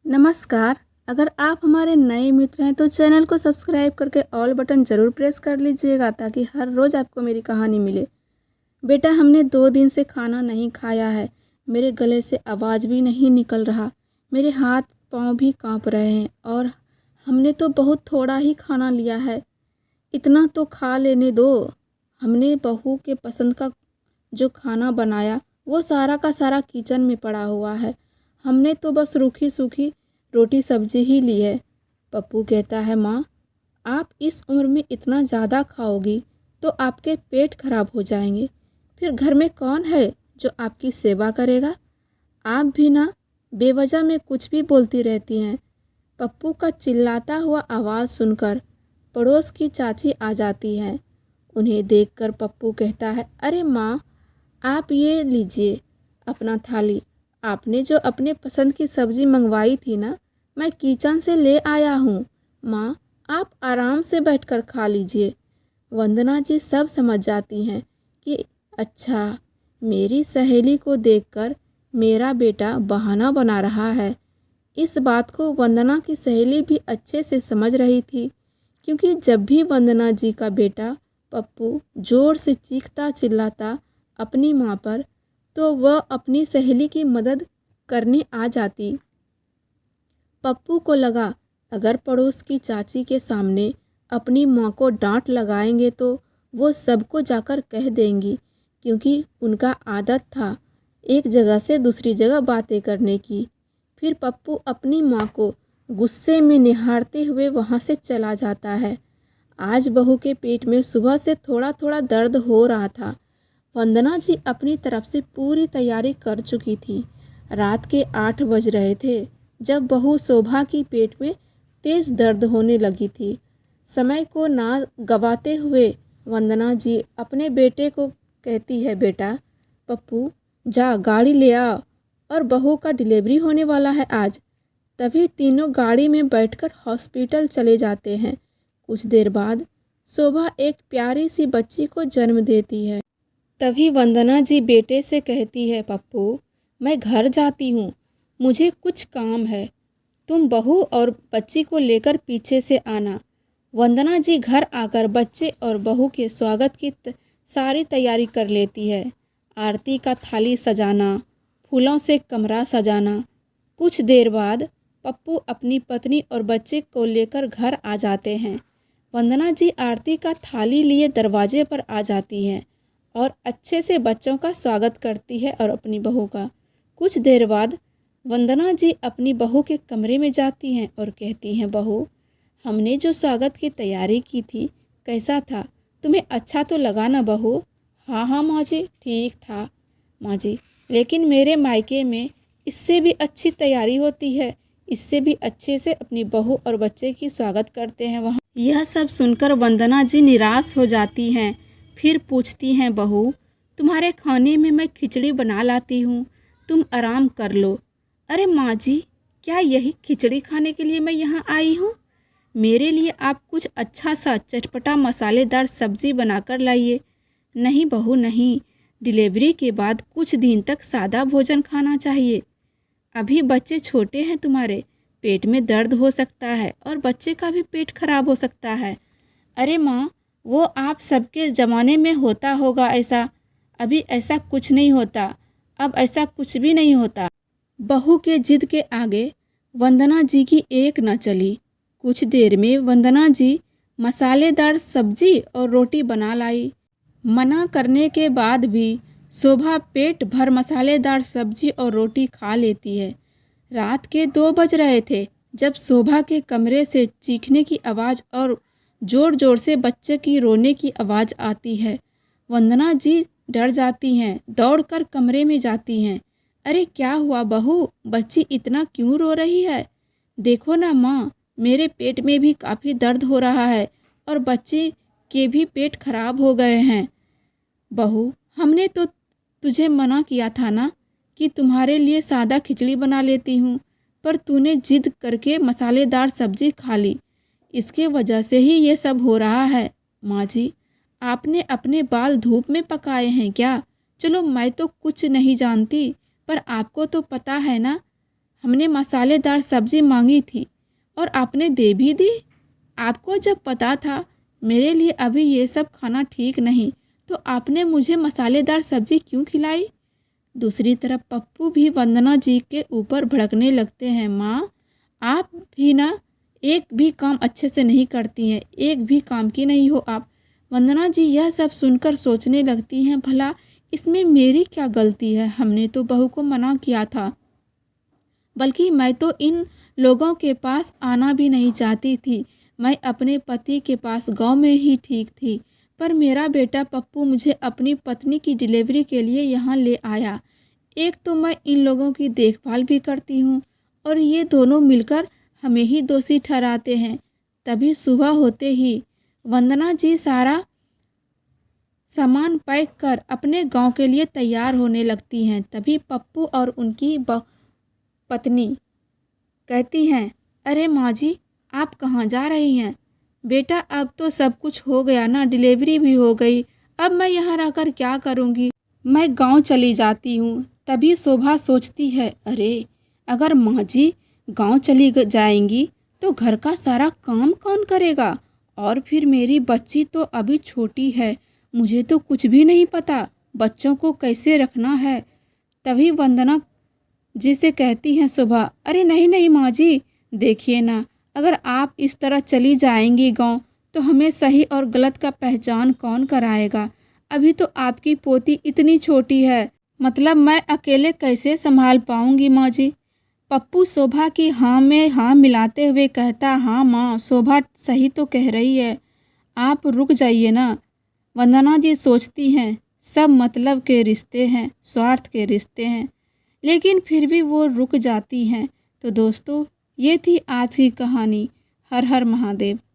नमस्कार। अगर आप हमारे नए मित्र हैं तो चैनल को सब्सक्राइब करके ऑल बटन ज़रूर प्रेस कर लीजिएगा ताकि हर रोज़ आपको मेरी कहानी मिले। बेटा, हमने 2 दिन से खाना नहीं खाया है। मेरे गले से आवाज़ भी नहीं निकल रहा। मेरे हाथ पाँव भी काँप रहे हैं और हमने तो बहुत थोड़ा ही खाना लिया है। इतना तो खा लेने दो। हमने बहू के पसंद का जो खाना बनाया वो सारा का सारा किचन में पड़ा हुआ है। हमने तो बस रूखी सूखी रोटी सब्जी ही ली है। पप्पू कहता है, माँ, आप इस उम्र में इतना ज़्यादा खाओगी तो आपके पेट खराब हो जाएंगे। फिर घर में कौन है जो आपकी सेवा करेगा? आप भी ना बेवजह में कुछ भी बोलती रहती हैं। पप्पू का चिल्लाता हुआ आवाज़ सुनकर पड़ोस की चाची आ जाती हैं। उन्हें देखकर पप्पू कहता है, अरे माँ, आप ये लीजिए अपना थाली। आपने जो अपने पसंद की सब्ज़ी मंगवाई थी ना, मैं किचन से ले आया हूँ। माँ, आप आराम से बैठकर खा लीजिए। वंदना जी सब समझ जाती हैं कि अच्छा, मेरी सहेली को देखकर मेरा बेटा बहाना बना रहा है। इस बात को वंदना की सहेली भी अच्छे से समझ रही थी, क्योंकि जब भी वंदना जी का बेटा पप्पू ज़ोर से चीखता चिल्लाता अपनी माँ पर, तो वह अपनी सहेली की मदद करने आ जाती। पप्पू को लगा, अगर पड़ोस की चाची के सामने अपनी माँ को डांट लगाएंगे तो वो सबको जाकर कह देंगी, क्योंकि उनका आदत था एक जगह से दूसरी जगह बातें करने की। फिर पप्पू अपनी माँ को गुस्से में निहारते हुए वहाँ से चला जाता है। आज बहू के पेट में सुबह से थोड़ा थोड़ा दर्द हो रहा था। वंदना जी अपनी तरफ से पूरी तैयारी कर चुकी थी। रात के 8 बज रहे थे जब बहू शोभा की पेट में तेज दर्द होने लगी थी। समय को ना गवाते हुए वंदना जी अपने बेटे को कहती है, बेटा पप्पू, जा गाड़ी ले आ और बहू का डिलीवरी होने वाला है आज। तभी तीनों गाड़ी में बैठकर हॉस्पिटल चले जाते हैं। कुछ देर बाद शोभा एक प्यारी सी बच्ची को जन्म देती है। तभी वंदना जी बेटे से कहती है, पप्पू, मैं घर जाती हूँ, मुझे कुछ काम है। तुम बहू और बच्ची को लेकर पीछे से आना। वंदना जी घर आकर बच्चे और बहू के स्वागत की सारी तैयारी कर लेती है। आरती का थाली सजाना, फूलों से कमरा सजाना। कुछ देर बाद पप्पू अपनी पत्नी और बच्चे को लेकर घर आ जाते हैं। वंदना जी आरती का थाली लिए दरवाजे पर आ जाती हैं और अच्छे से बच्चों का स्वागत करती है और अपनी बहू का। कुछ देर बाद वंदना जी अपनी बहू के कमरे में जाती हैं और कहती हैं, बहू, हमने जो स्वागत की तैयारी की थी कैसा था? तुम्हें अच्छा तो लगा ना बहू? हाँ हाँ माँ जी, ठीक था माँ जी, लेकिन मेरे मायके में इससे भी अच्छी तैयारी होती है। इससे भी अच्छे से अपनी बहू और बच्चे की स्वागत करते हैं वहाँ। यह सब सुनकर वंदना जी निराश हो जाती हैं। फिर पूछती हैं, बहू, तुम्हारे खाने में मैं खिचड़ी बना लाती हूँ, तुम आराम कर लो। अरे माँ जी, क्या यही खिचड़ी खाने के लिए मैं यहाँ आई हूँ? मेरे लिए आप कुछ अच्छा सा चटपटा मसालेदार सब्जी बनाकर लाइए। नहीं बहू नहीं, डिलीवरी के बाद कुछ दिन तक सादा भोजन खाना चाहिए। अभी बच्चे छोटे हैं तुम्हारे, पेट में दर्द हो सकता है और बच्चे का भी पेट खराब हो सकता है। अरे माँ, वो आप सबके ज़माने में होता होगा ऐसा, अभी ऐसा कुछ नहीं होता। अब ऐसा कुछ भी नहीं होता। बहू के जिद के आगे वंदना जी की एक न चली। कुछ देर में वंदना जी मसालेदार सब्जी और रोटी बना लाई। मना करने के बाद भी शोभा पेट भर मसालेदार सब्जी और रोटी खा लेती है। रात के 2 बज रहे थे जब शोभा के कमरे से चीखने की आवाज़ और ज़ोर ज़ोर से बच्चे की रोने की आवाज़ आती है। वंदना जी डर जाती हैं, दौड़कर कमरे में जाती हैं। अरे क्या हुआ बहू, बच्ची इतना क्यों रो रही है? देखो ना माँ, मेरे पेट में भी काफ़ी दर्द हो रहा है और बच्चे के भी पेट खराब हो गए हैं। बहू, हमने तो तुझे मना किया था ना कि तुम्हारे लिए सादा खिचड़ी बना लेती हूँ, पर तूने जिद करके मसालेदार सब्जी खा ली। इसके वजह से ही ये सब हो रहा है। माँ जी, आपने अपने बाल धूप में पकाए हैं क्या? चलो मैं तो कुछ नहीं जानती, पर आपको तो पता है ना, हमने मसालेदार सब्जी मांगी थी और आपने दे भी दी। आपको जब पता था मेरे लिए अभी ये सब खाना ठीक नहीं, तो आपने मुझे मसालेदार सब्जी क्यों खिलाई? दूसरी तरफ पप्पू भी वंदना जी के ऊपर भड़कने लगते हैं। माँ, आप भी ना एक भी काम अच्छे से नहीं करती हैं, एक भी काम की नहीं हो आप। वंदना जी यह सब सुनकर सोचने लगती हैं, भला इसमें मेरी क्या गलती है? हमने तो बहू को मना किया था, बल्कि मैं तो इन लोगों के पास आना भी नहीं चाहती थी। मैं अपने पति के पास गांव में ही ठीक थी, पर मेरा बेटा पप्पू मुझे अपनी पत्नी की डिलीवरी के लिए यहाँ ले आया। एक तो मैं इन लोगों की देखभाल भी करती हूँ और ये दोनों मिलकर हमें ही दोषी ठहराते हैं। तभी सुबह होते ही वंदना जी सारा सामान पैक कर अपने गांव के लिए तैयार होने लगती हैं। तभी पप्पू और उनकी पत्नी कहती हैं, अरे माँ जी, आप कहाँ जा रही हैं? बेटा, अब तो सब कुछ हो गया ना, डिलीवरी भी हो गई, अब मैं यहाँ रहकर क्या करूँगी? मैं गांव चली जाती हूँ। तभी शोभा सोचती है, अरे अगर माँ जी गांव चली जाएंगी तो घर का सारा काम कौन करेगा? और फिर मेरी बच्ची तो अभी छोटी है, मुझे तो कुछ भी नहीं पता बच्चों को कैसे रखना है। तभी वंदना जी से कहती हैं शोभा, अरे नहीं नहीं माँ जी, देखिए ना, अगर आप इस तरह चली जाएंगी गांव तो हमें सही और गलत का पहचान कौन कराएगा? अभी तो आपकी पोती इतनी छोटी है, मतलब मैं अकेले कैसे संभाल पाऊंगी माँ जी? पप्पू शोभा की हाँ में हाँ मिलाते हुए कहता, हाँ माँ, शोभा सही तो कह रही है, आप रुक जाइए ना। वंदना जी सोचती हैं, सब मतलब के रिश्ते हैं, स्वार्थ के रिश्ते हैं, लेकिन फिर भी वो रुक जाती हैं। तो दोस्तों, ये थी आज की कहानी। हर हर महादेव।